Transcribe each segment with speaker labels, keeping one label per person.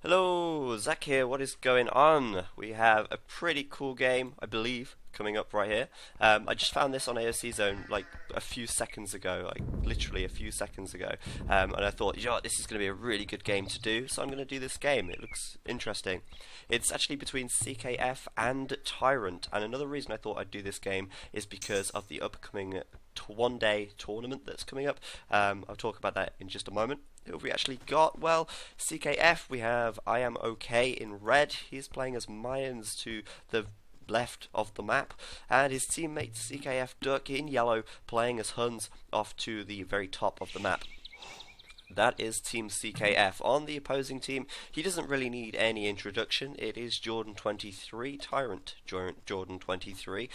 Speaker 1: Hello, Zach here. What is going on? We have a pretty cool game, I believe, coming up right here. I just found this on AOC Zone like a few seconds ago, like literally a few seconds ago, and I thought, you know what, this is going to be a really good game to do, so I'm going to do this game. It looks interesting. It's actually between CKF and TyRanT, and another reason I thought I'd do this game is because of the upcoming one-day tournament that's coming up. I'll talk about that in just a moment. Who have we actually got? Well, CKF, we have I Am OK in red. He's playing as Mayans to the left of the map, and his teammate CKF Duck in yellow playing as Huns off to the very top of the map. That is Team CKF. On the opposing team, he doesn't really need any introduction. It is Jordan23, TyRanT Jordan23,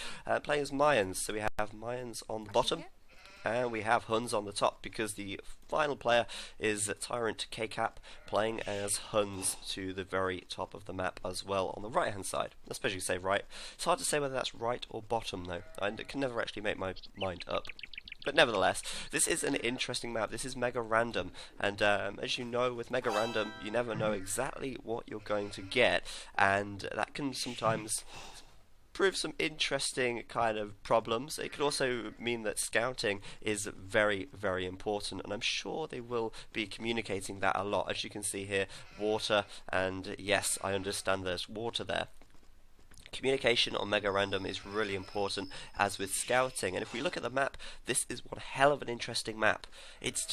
Speaker 1: playing as Mayans. So we have Mayans on the bottom, and we have Huns on the top, because the final player is TyRanT KCAP playing as Huns to the very top of the map as well on the right hand side. Especially say right. It's hard to say whether that's right or bottom though. I can never actually make my mind up. But nevertheless, this is an interesting map. This is mega random, and as you know, with mega random, you never know exactly what you're going to get, and that can sometimes prove some interesting kind of problems. It could also mean that scouting is very, very important, and I'm sure they will be communicating that a lot. As you can see here, water, and yes, I understand there's water there. Communication on Mega Random is really important, as with scouting. And if we look at the map, this is one hell of an interesting map. It's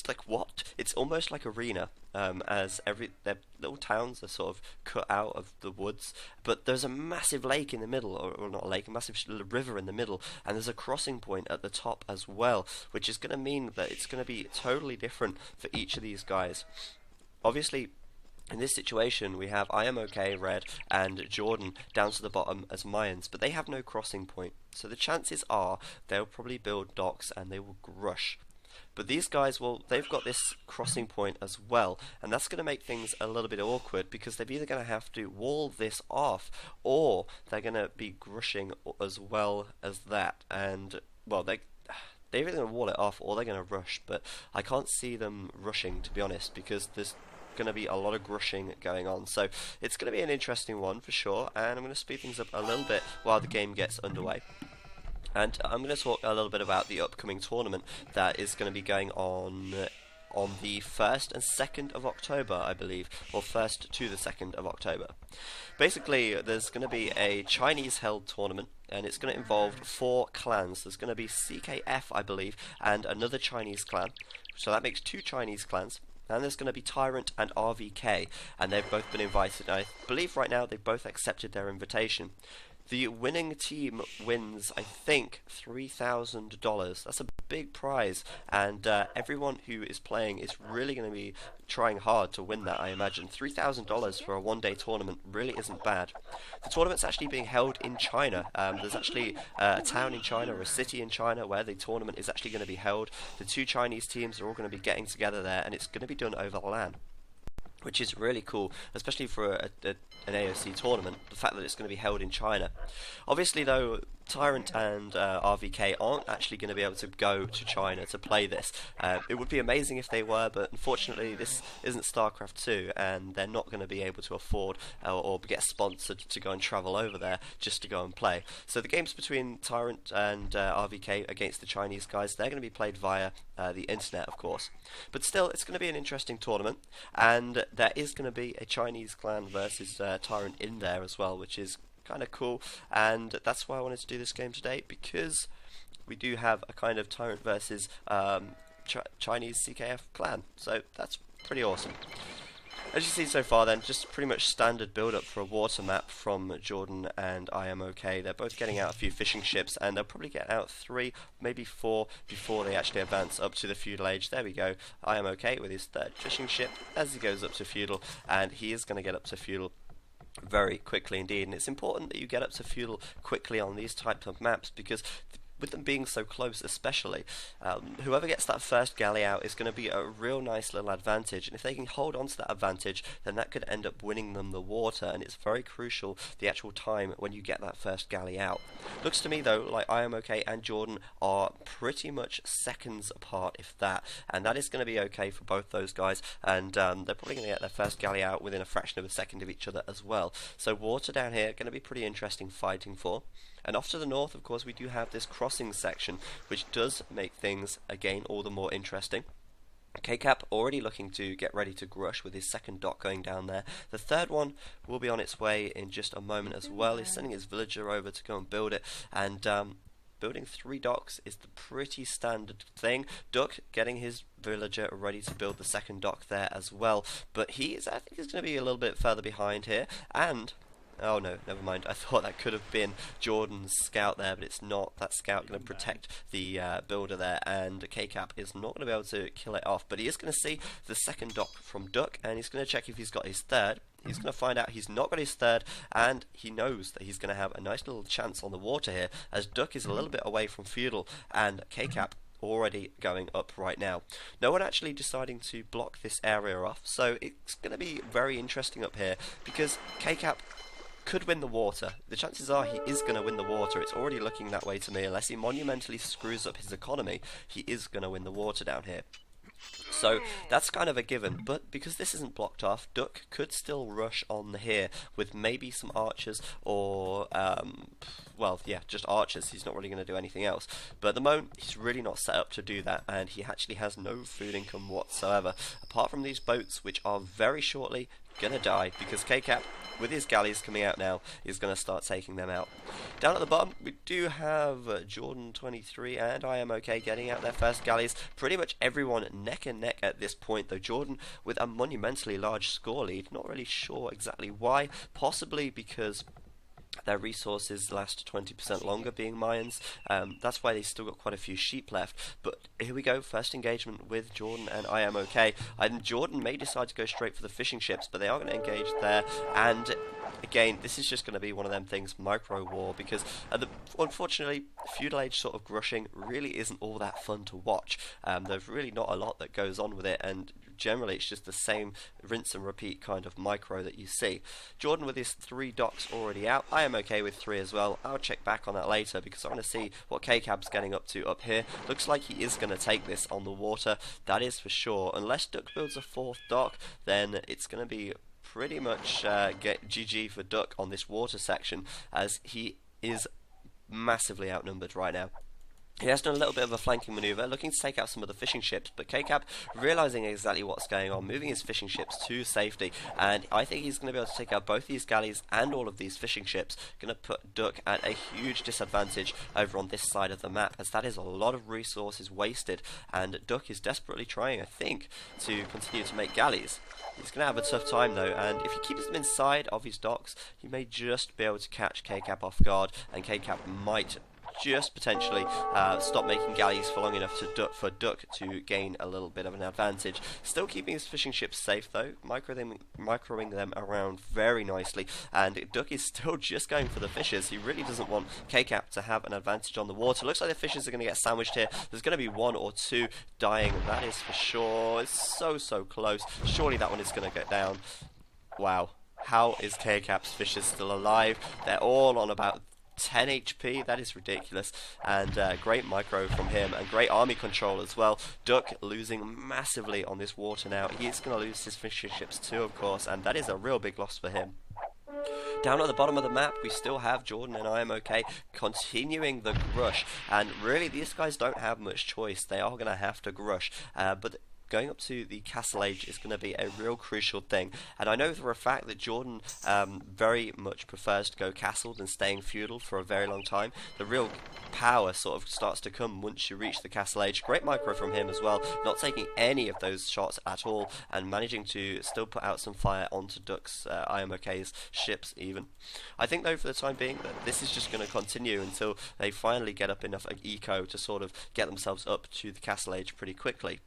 Speaker 1: like what? It's almost like Arena, as their little towns are sort of cut out of the woods, but there's a massive lake in the middle, or not a lake, a massive river in the middle, and there's a crossing point at the top as well, which is going to mean that it's going to be totally different for each of these guys. Obviously, in this situation, we have I Am OK red and Jordan down to the bottom as Mayans, but they have no crossing point, so the chances are they'll probably build docks and they will grush. But these guys, well, they've got this crossing point as well, and that's going to make things a little bit awkward, because they're either going to have to wall this off, or they're going to be grushing as well as that. And, well, they're either going to wall it off or they're going to rush, but I can't see them rushing, to be honest, because there's going to be a lot of grushing going on. So it's going to be an interesting one for sure, and I'm going to speed things up a little bit while the game gets underway. And I'm going to talk a little bit about the upcoming tournament that is going to be going on the 1st and 2nd of October, I believe, or 1st to the 2nd of October. Basically, there's going to be a Chinese-held tournament, and it's going to involve 4 clans. There's going to be CKF, I believe, and another Chinese clan. So that makes 2 Chinese clans. And there's going to be TyRanT and RVK, and they've both been invited. And I believe right now they've both accepted their invitation. The winning team wins, I think, $3,000. That's a big prize, and everyone who is playing is really going to be trying hard to win that, I imagine. $3,000 for a one-day tournament really isn't bad. The tournament's actually being held in China. There's actually a town in China, or a city in China, where the tournament is actually going to be held. The 2 Chinese teams are all going to be getting together there, and it's going to be done over LAN, which is really cool, especially for an AOC tournament, the fact that it's going to be held in China. Obviously though, TyRanT and RVK aren't actually going to be able to go to China to play this. It would be amazing if they were, but unfortunately this isn't StarCraft 2, and they're not going to be able to afford or get sponsored to go and travel over there just to go and play. So the games between TyRanT and RVK against the Chinese guys, they're going to be played via the internet, of course. But still, it's going to be an interesting tournament, and there is going to be a Chinese clan versus TyRanT in there as well, which is kind of cool, and that's why I wanted to do this game today, because we do have a kind of TyRanT versus Chinese CKF clan, so that's pretty awesome. As you see so far then, just pretty much standard build-up for a water map from Jordan and I Am OK. They're both getting out a few fishing ships, and they'll probably get out 3, maybe 4, before they actually advance up to the feudal age. There we go, I Am OK with his 3rd fishing ship as he goes up to feudal, and he is going to get up to feudal very quickly indeed. And it's important that you get up to feudal quickly on these types of maps, because with them being so close especially, whoever gets that first galley out is going to be a real nice little advantage, and if they can hold on to that advantage, then that could end up winning them the water, and it's very crucial the actual time when you get that first galley out. Looks to me though like I Am OK and Jordan are pretty much seconds apart, if that, and that is going to be okay for both those guys, and they're probably going to get their first galley out within a fraction of a second of each other as well. So water down here going to be pretty interesting fighting for. And off to the north, of course, we do have this crossing section, which does make things again all the more interesting. KCap already looking to get ready to grush with his second dock going down there. The third one will be on its way in just a moment as well. He's sending his villager over to go and build it, and building 3 docks is the pretty standard thing. Duck getting his villager ready to build the second dock there as well, but I think he's going to be a little bit further behind here, and oh no, never mind. I thought that could have been Jordan's scout there, but it's not. That scout going to protect the builder there, and KCap is not going to be able to kill it off, but he is going to see the second dock from Duck, and he's going to check if he's got his third. He's going to find out he's not got his third, and he knows that he's going to have a nice little chance on the water here, as Duck is a little bit away from Feudal, and KCap already going up right now. No one actually deciding to block this area off, so it's going to be very interesting up here, because KCap could win the water. The chances are he is going to win the water. It's already looking that way to me. Unless he monumentally screws up his economy, he is going to win the water down here. So that's kind of a given, but because this isn't blocked off, Duck could still rush on here with maybe some archers or, well, yeah, just archers. He's not really going to do anything else. But at the moment, he's really not set up to do that, and he actually has no food income whatsoever, apart from these boats, which are very shortly going to die, because KCap, with his galleys coming out now, is going to start taking them out. Down at the bottom, we do have Jordan 23 and I Am OK getting out their first galleys. Pretty much everyone neck and neck at this point, though Jordan with a monumentally large score lead. Not really sure exactly why, possibly because their resources last 20% longer, being Mayans. That's why they still got quite a few sheep left. But here we go, first engagement with Jordan and I Am OK. And Jordan may decide to go straight for the fishing ships, but they are going to engage there. And again, this is just going to be one of them things, micro war, because unfortunately, feudal age sort of grushing really isn't all that fun to watch. There's really not a lot that goes on with it, and generally it's just the same rinse and repeat kind of micro that you see. Jordan with his 3 docks already out. I Am OK with 3 as well. I'll check back on that later, because I want to see what KCab's getting up to up here. Looks like he is going to take this on the water, that is for sure. Unless Duck builds a 4th dock, then it's going to be pretty much get GG for Duck on this water section, as he is massively outnumbered right now. He has done a little bit of a flanking manoeuvre, looking to take out some of the fishing ships, but KCab, realising exactly what's going on, moving his fishing ships to safety, and I think he's going to be able to take out both these galleys and all of these fishing ships. Going to put Duck at a huge disadvantage over on this side of the map, as that is a lot of resources wasted, and Duck is desperately trying, I think, to continue to make galleys. He's going to have a tough time though, and if he keeps them inside of his docks, he may just be able to catch KCab off guard, and KCab might just potentially stop making galleys for long enough for Duck to gain a little bit of an advantage. Still keeping his fishing ships safe though, microing them around very nicely, and Duck is still just going for the fishes. He really doesn't want KCap to have an advantage on the water. Looks like the fishes are going to get sandwiched here. There's going to be 1 or 2 dying, that is for sure. It's so close. Surely that one is going to get down. Wow. How is KCap's fishes still alive? They're all on about 10 HP, that is ridiculous, and great micro from him, and great army control as well. Duck losing massively on this water now. He's going to lose his fishing ships too, of course, and that is a real big loss for him. Down at the bottom of the map, we still have Jordan and I Am OK continuing the grush, and really these guys don't have much choice. They are going to have to grush, but going up to the castle age is going to be a real crucial thing, and I know for a fact that Jordan very much prefers to go castle than staying feudal for a very long time. The real power sort of starts to come once you reach the castle age. Great micro from him as well, not taking any of those shots at all, and managing to still put out some fire onto Duck's I Am OK's ships even. I think though for the time being that this is just going to continue until they finally get up enough eco to sort of get themselves up to the castle age pretty quickly.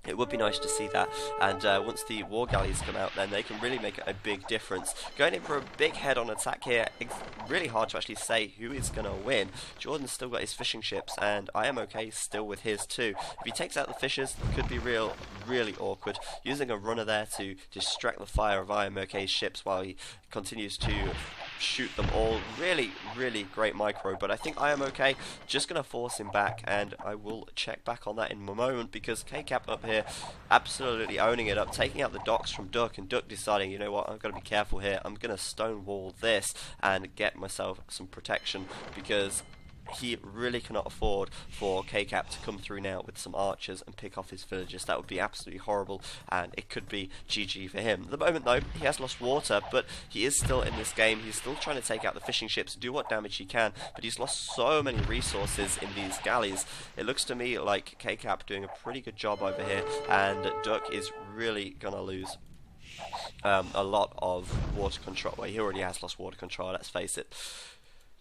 Speaker 1: It would be nice to see that, and once the war galleys come out, then they can really make a big difference. Going in for a big head-on attack here, it's really hard to actually say who is going to win. Jordan's still got his fishing ships, and I am okay still with his too. If he takes out the fishers, it could be really awkward. Using a runner there to distract the fire of I am okay's ships while he continues to shoot them all. Really great micro, but I think I am okay just going to force him back, and I will check back on that in a moment, because KCap up here absolutely owning it up, taking out the docks from Duck, and Duck deciding, you know what, I've got to be careful here, I'm going to stonewall this and get myself some protection, because he really cannot afford for KCap to come through now with some archers and pick off his villagers. That would be absolutely horrible, and it could be GG for him. At the moment though, he has lost water, but he is still in this game. He's still trying to take out the fishing ships, do what damage he can, but he's lost so many resources in these galleys. It looks to me like KCap doing a pretty good job over here, and Duck is really gonna lose a lot of water control. Well, he already has lost water control, let's face it.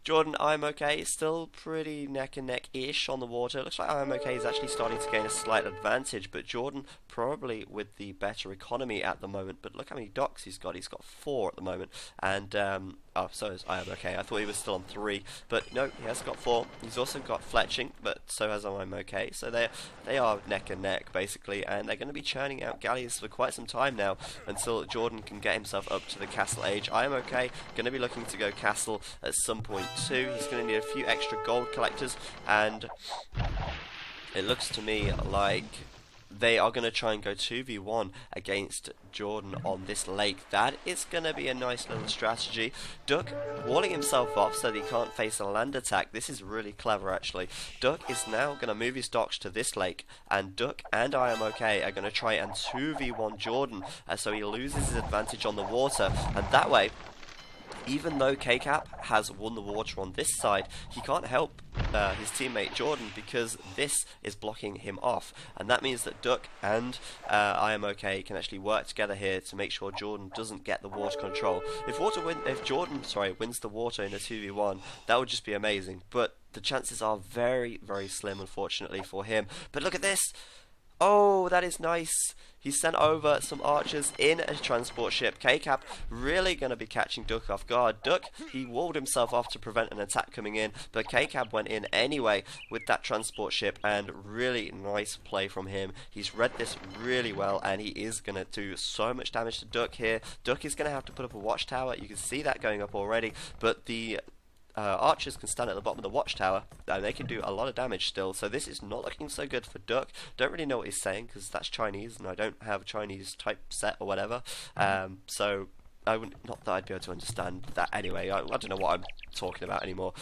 Speaker 1: Jordan, I'm okay, still pretty neck and neck-ish on the water. It looks like I'm okay is actually starting to gain a slight advantage, but Jordan probably with the better economy at the moment. But look how many docks he's got. He's got 4 at the moment, and oh, so is I am okay. I thought he was still on 3, but no, he has got 4. He's also got fletching, but so has I'm okay. So they are neck and neck basically, and they're going to be churning out galleys for quite some time now until Jordan can get himself up to the castle age. I am okay. Going to be looking to go castle at some point too. He's going to need a few extra gold collectors, and it looks to me like they are going to try and go 2v1 against Jordan on this lake. That is going to be a nice little strategy. Duck walling himself off so that he can't face a land attack. This is really clever actually. Duck is now going to move his docks to this lake, and Duck and I am okay are going to try and 2v1 Jordan, so he loses his advantage on the water, and that way, even though KCap has won the water on this side, he can't help his teammate Jordan, because this is blocking him off, and that means that Duck and I am okay can actually work together here to make sure Jordan doesn't get the water control. If Jordan wins the water in a 2v1, that would just be amazing, but the chances are very slim unfortunately for him. But look at this! Oh, that is nice. He sent over some archers in a transport ship. KCap really going to be catching Duck off guard. Duck, he walled himself off to prevent an attack coming in, but KCap went in anyway with that transport ship, and really nice play from him. He's read this really well, and he is going to do so much damage to Duck here. Duck is going to have to put up a watchtower. You can see that going up already, but the archers can stand at the bottom of the watchtower, and they can do a lot of damage still, so this is not looking so good for Duck. Don't really know what he's saying because that's Chinese and I don't have a Chinese type set or whatever, so I wouldn't, not that I'd be able to understand that anyway. I don't know what I'm talking about anymore.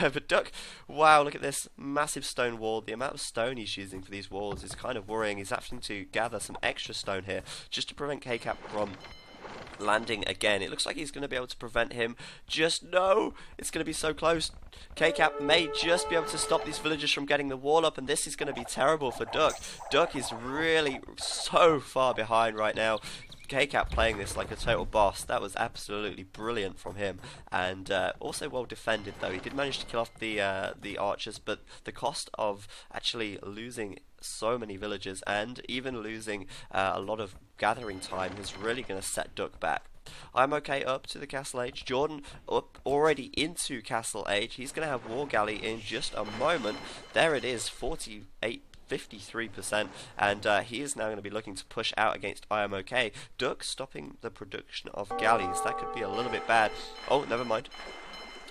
Speaker 1: But Duck, wow, look at this massive stone wall. The amount of stone he's using for these walls is kind of worrying. He's having to gather some extra stone here just to prevent KCap from landing again. It looks like he's going to be able to prevent him. Just no! It's going to be so close. KCap may just be able to stop these villagers from getting the wall up, and this is going to be terrible for Duck. Duck is really so far behind right now. KCap playing this like a total boss. That was absolutely brilliant from him, and also well defended though. He did manage to kill off the archers, but the cost of actually losing so many villagers and even losing a lot of gathering time is really going to set Duck back. I'm okay up to the castle age. Jordan up already into castle age. He's going to have war galley in just a moment. There it is, 53%, and he is now going to be looking to push out against I am okay. Duck stopping the production of galleys. That could be a little bit bad. Oh, never mind.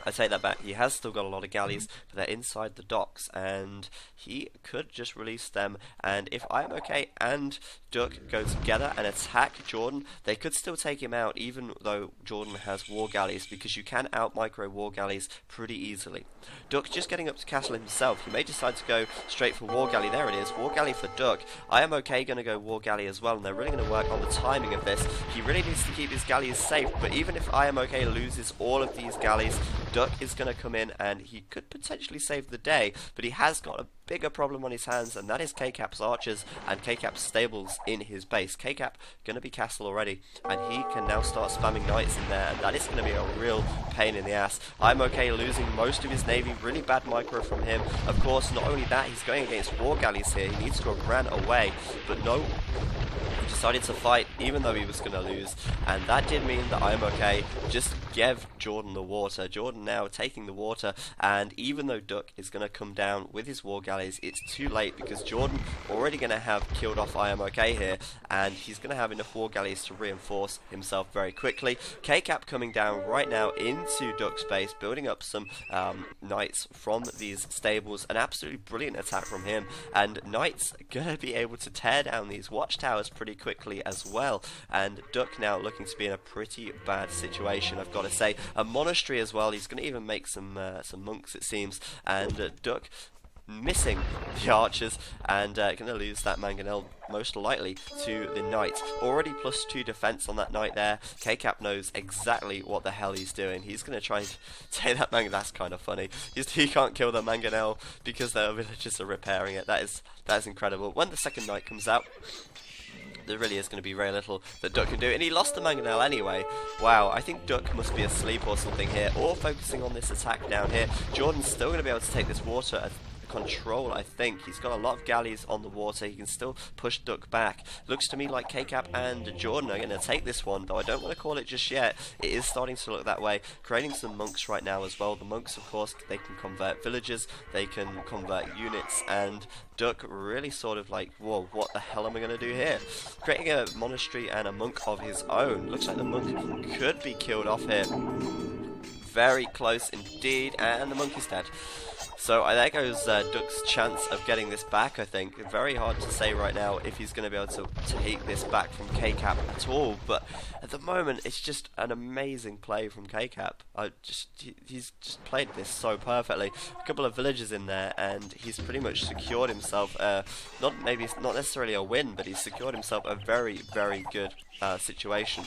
Speaker 1: I take that back. He has still got a lot of galleys, but they're inside the docks, and he could just release them. And if I am okay and Duck go together and attack Jordan, they could still take him out, even though Jordan has war galleys, because you can out micro war galleys pretty easily. Duck just getting up to castle himself. He may decide to go straight for war galley. There it is, war galley for Duck. I am okay going to go war galley as well, and they're really going to work on the timing of this. He really needs to keep his galleys safe, but even if I am okay loses all of these galleys, Duck is going to come in and he could potentially save the day, but he has got a bigger problem on his hands, and that is KCap's archers and KCap's stables in his base. KCap going to be castle already, and he can now start spamming knights in there, and that is going to be a real pain in the ass. I'm okay losing most of his navy, really bad micro from him. Of course, not only that, he's going against war galleys here. He needs to have ran away, but no, he decided to fight even though he was going to lose, and that did mean that I'm okay just gave Jordan the water. Jordan now taking the water, and even though Duck is going to come down with his war galleys, it's too late because Jordan already going to have killed off I Am Okay here, and he's going to have enough war galleys to reinforce himself very quickly. KCap coming down right now into Duck's base, building up some knights from these stables. An absolutely brilliant attack from him, and knights going to be able to tear down these watchtowers pretty quickly as well, and Duck now looking to be in a pretty bad situation, I've got to say. A monastery as well, he's going to even make some monks it seems, and Duck missing the archers and going to lose that mangonel most likely to the knight. Already +2 defense on that knight there. KCap knows exactly what the hell he's doing. He's going to try and take that mangonel. That's kind of funny. He can't kill the mangonel because their villagers are repairing it. That is incredible. When the second knight comes out, there really is going to be very little that Duck can do, and he lost the mangonel anyway. Wow, I think Duck must be asleep or something here, or focusing on this attack down here. Jordan's still going to be able to take this water control, I think. He's got a lot of galleys on the water. He can still push Duck back. Looks to me like KCap and Jordan are going to take this one, though I don't want to call it just yet. It is starting to look that way. Creating some monks right now as well. The monks, of course, they can convert villages, they can convert units, and Duck really sort of like, whoa, what the hell am I going to do here? Creating a monastery and a monk of his own. Looks like the monk could be killed off here. Very close indeed, and the monk is dead. So there goes Duck's chance of getting this back, I think. Very hard to say right now if he's going to be able to take this back from KCap at all, but at the moment it's just an amazing play from KCap. He's just played this so perfectly. A couple of villages in there, and he's pretty much secured himself, not necessarily a win, but he's secured himself a very, very good situation.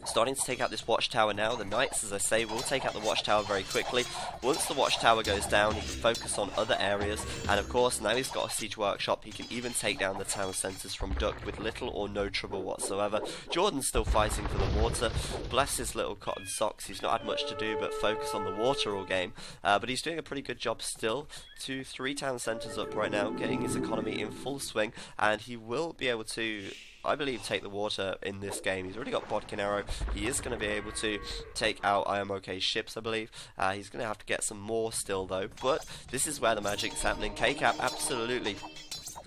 Speaker 1: Starting to take out this watchtower now. The knights, as I say, will take out the watchtower very quickly. Once the watchtower goes down, he can focus on other areas, and of course now he's got a siege workshop. He can even take down the town centres from Duck with little or no trouble whatsoever. Jordan's still fighting for the water. Bless his little cotton socks, he's not had much to do but focus on the water all game, but he's doing a pretty good job still. 3 town centres up right now, getting his economy in full swing, and he will be able to, I believe, take the water in this game. He's already got Bodkin Arrow. He is going to be able to take out I Am OK's ships, I believe. He's going to have to get some more still, though. But this is where the magic's happening. KCap absolutely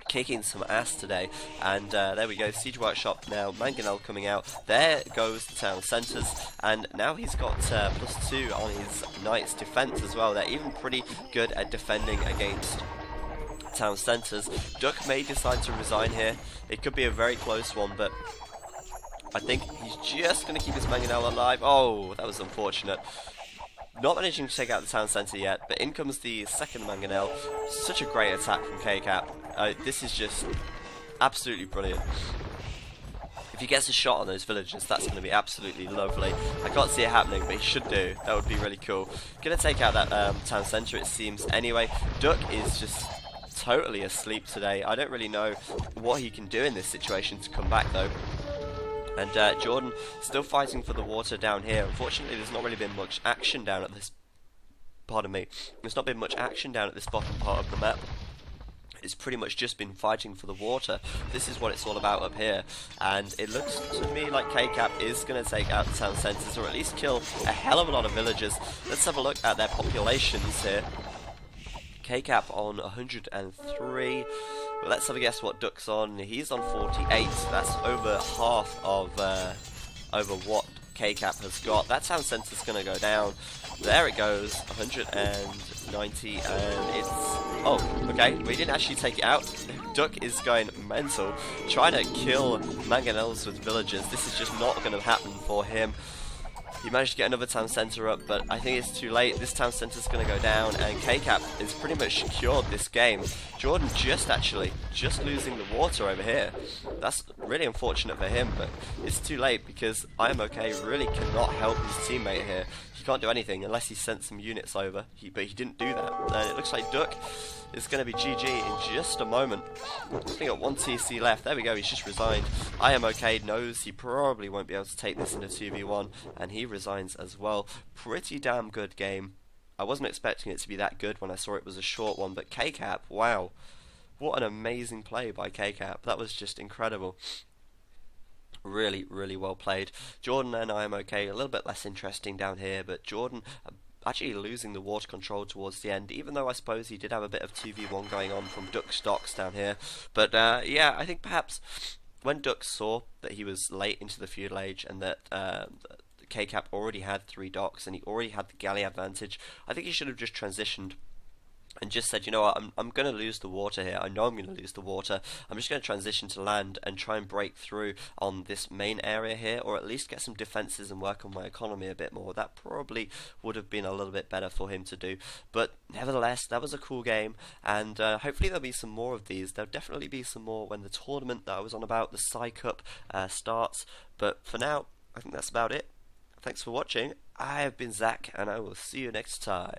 Speaker 1: kicking some ass today, and there we go. Siege Workshop now. Mangonel coming out. There goes the town centres, and now he's got +2 on his knights' defence as well. They're even pretty good at defending against town centres. Duck may decide to resign here. It could be a very close one, but I think he's just going to keep his mangonel alive. Oh, that was unfortunate. Not managing to take out the town centre yet, but in comes the second mangonel. Such a great attack from KCap. This is just absolutely brilliant. If he gets a shot on those villagers, that's going to be absolutely lovely. I can't see it happening, but he should do. That would be really cool. Going to take out that town centre, it seems. Anyway, Duck is just totally asleep today. I don't really know what he can do in this situation to come back, though. And Jordan still fighting for the water down here. Unfortunately, there's not really been much action down at this... Pardon me. There's not been much action down at this bottom part of the map. It's pretty much just been fighting for the water. This is what it's all about up here. And it looks to me like KCap is going to take out the town centres, or at least kill a hell of a lot of villagers. Let's have a look at their populations here. KCap on 103. Well, let's have a guess what Duck's on. He's on 48. That's over half of over what KCap has got. That town centre's going to go down. There it goes, 190, and it's... Oh, okay, we didn't actually take it out. Duck is going mental, trying to kill mangonels with villagers. This is just not going to happen for him. He managed to get another town centre up, but I think it's too late. This town centre's going to go down, and KCAP is pretty much secured this game. Jordan just losing the water over here. That's really unfortunate for him, but it's too late because IamOK really cannot help his teammate here. He can't do anything unless he sent some units over, but he didn't do that. And it looks like Duck is going to be GG in just a moment. He's got 1 TC left. There we go, he's just resigned. IamOK knows he probably won't be able to take this in a 2v1, and he resigns as well. Pretty damn good game. I wasn't expecting it to be that good when I saw it was a short one, but KCAP, wow. What an amazing play by KCAP. That was just incredible. Really, really well played. Jordan and IamOK a little bit less interesting down here, but Jordan actually losing the water control towards the end, even though I suppose he did have a bit of 2v1 going on from Duck's docks down here. But yeah, I think perhaps when Duck saw that he was late into the feudal age and that KCAP already had 3 docks and he already had the galley advantage, I think he should have just transitioned and just said, you know what, I'm going to lose the water here. I know I'm going to lose the water. I'm just going to transition to land and try and break through on this main area here, or at least get some defences and work on my economy a bit more. That probably would have been a little bit better for him to do. But nevertheless, that was a cool game, and hopefully there'll be some more of these. There'll definitely be some more when the tournament that I was on about, the Psy Cup, starts. But for now, I think that's about it. Thanks for watching. I have been Zach, and I will see you next time.